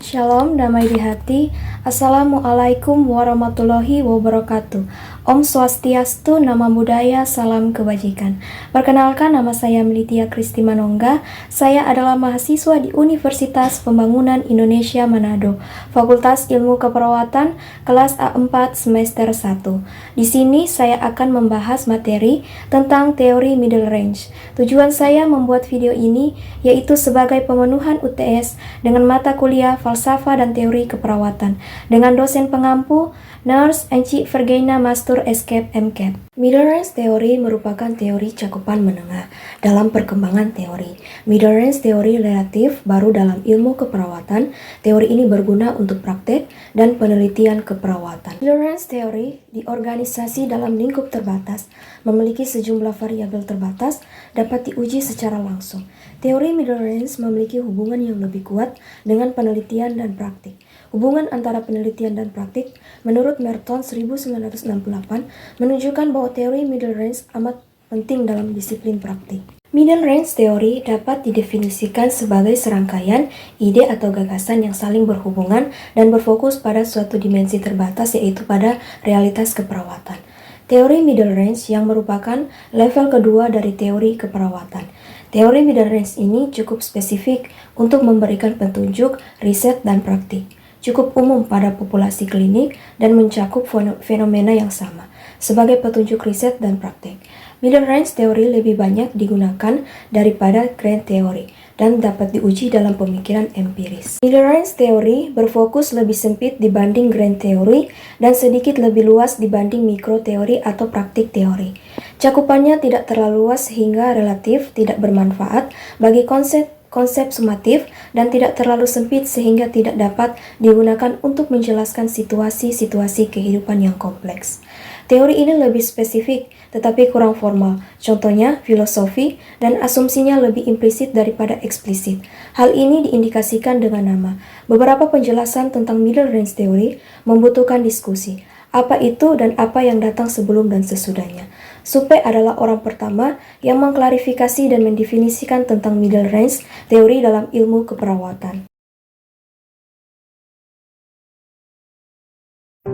Shalom, damai di hati. Assalamualaikum warahmatullahi wabarakatuh. Om Swastiastu, nama budaya, salam kebajikan. Perkenalkan, nama saya Melitia Kristi Manongga. Saya adalah mahasiswa di Universitas Pembangunan Indonesia Manado, Fakultas Ilmu Keperawatan, kelas A4 semester 1. Di sini saya akan membahas materi tentang teori middle range. Tujuan saya membuat video ini yaitu sebagai pemenuhan UTS dengan mata kuliah falsafah dan teori keperawatan dengan dosen pengampu Nurse Enci Vergena Mastur Escape MCAP. Middle range teori merupakan teori cakupan menengah dalam perkembangan teori. Middle range teori relatif baru dalam ilmu keperawatan. Teori ini berguna untuk praktek dan penelitian keperawatan. Middle range teori di organisasi dalam lingkup terbatas memiliki sejumlah variabel terbatas dapat diuji secara langsung. Teori middle range memiliki hubungan yang lebih kuat dengan penelitian dan praktik. Hubungan antara penelitian dan praktik menurut Merton 1968 menunjukkan bahwa teori middle range amat penting dalam disiplin praktik. Middle range teori dapat didefinisikan sebagai serangkaian ide atau gagasan yang saling berhubungan dan berfokus pada suatu dimensi terbatas, yaitu pada realitas keperawatan. Teori middle range yang merupakan level kedua dari teori keperawatan. Teori middle range ini cukup spesifik untuk memberikan petunjuk, riset, dan praktik. Cukup umum pada populasi klinik dan mencakup fenomena yang sama sebagai petunjuk riset dan praktik. Middle range teori lebih banyak digunakan daripada grand teori dan dapat diuji dalam pemikiran empiris. Middle range teori berfokus lebih sempit dibanding grand teori dan sedikit lebih luas dibanding mikro teori atau praktik teori. Cakupannya tidak terlalu luas sehingga relatif tidak bermanfaat bagi konsep sumatif dan tidak terlalu sempit sehingga tidak dapat digunakan untuk menjelaskan situasi-situasi kehidupan yang kompleks. Teori ini lebih spesifik tetapi kurang formal, contohnya filosofi dan asumsinya lebih implisit daripada eksplisit. Hal ini diindikasikan dengan nama. Beberapa penjelasan tentang middle range teori membutuhkan diskusi. Apa itu dan apa yang datang sebelum dan sesudahnya. Supe adalah orang pertama yang mengklarifikasi dan mendefinisikan tentang middle range teori dalam ilmu keperawatan.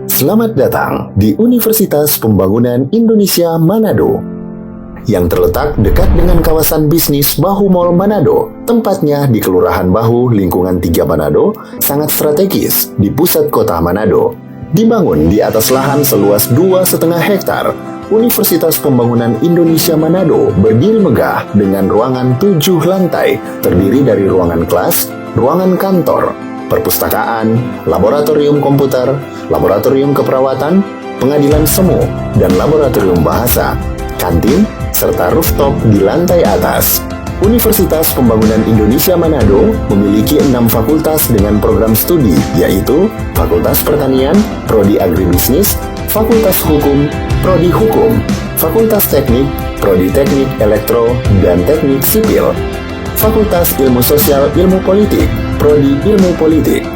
Selamat datang di Universitas Pembangunan Indonesia Manado yang terletak dekat dengan kawasan bisnis Bahu Mall Manado. Tempatnya di Kelurahan Bahu, lingkungan 3 Manado, sangat strategis di pusat kota Manado. Dibangun di atas lahan seluas 2,5 hektar, Universitas Pembangunan Indonesia Manado berdiri megah dengan ruangan 7 lantai, terdiri dari ruangan kelas, ruangan kantor, perpustakaan, laboratorium komputer, laboratorium keperawatan, pengadilan semu, dan laboratorium bahasa, kantin, serta rooftop di lantai atas. Universitas Pembangunan Indonesia Manado memiliki 6 fakultas dengan program studi, yaitu Fakultas Pertanian, Prodi Agribisnis, Fakultas Hukum, Prodi Hukum, Fakultas Teknik, Prodi Teknik Elektro dan Teknik Sipil, Fakultas Ilmu Sosial Ilmu Politik, Prodi Ilmu Politik,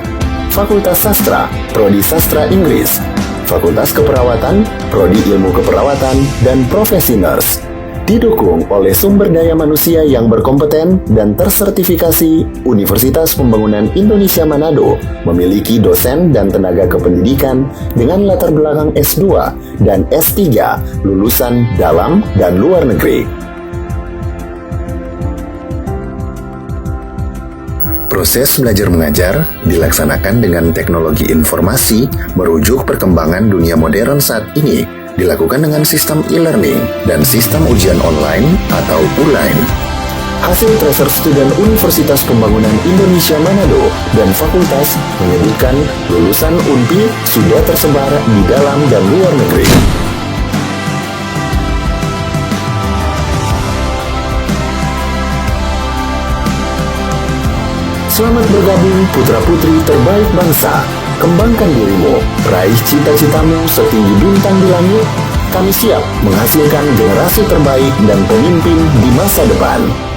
Fakultas Sastra, Prodi Sastra Inggris, Fakultas Keperawatan, Prodi Ilmu Keperawatan, dan Profesi Nurse. Didukung oleh sumber daya manusia yang berkompeten dan tersertifikasi, Universitas Pembangunan Indonesia Manado memiliki dosen dan tenaga kependidikan dengan latar belakang S2 dan S3 lulusan dalam dan luar negeri. Proses belajar mengajar dilaksanakan dengan teknologi informasi merujuk perkembangan dunia modern saat ini, dilakukan dengan sistem e-learning dan sistem ujian online atau ULAIN. Hasil tracer student Universitas Pembangunan Indonesia Manado dan fakultas menyebutkan lulusan UNPI sudah tersebar di dalam dan luar negeri. Selamat bergabung putra-putri terbaik bangsa. Kembangkan dirimu, raih cita-citamu setinggi bintang di langit. Kami siap menghasilkan generasi terbaik dan pemimpin di masa depan.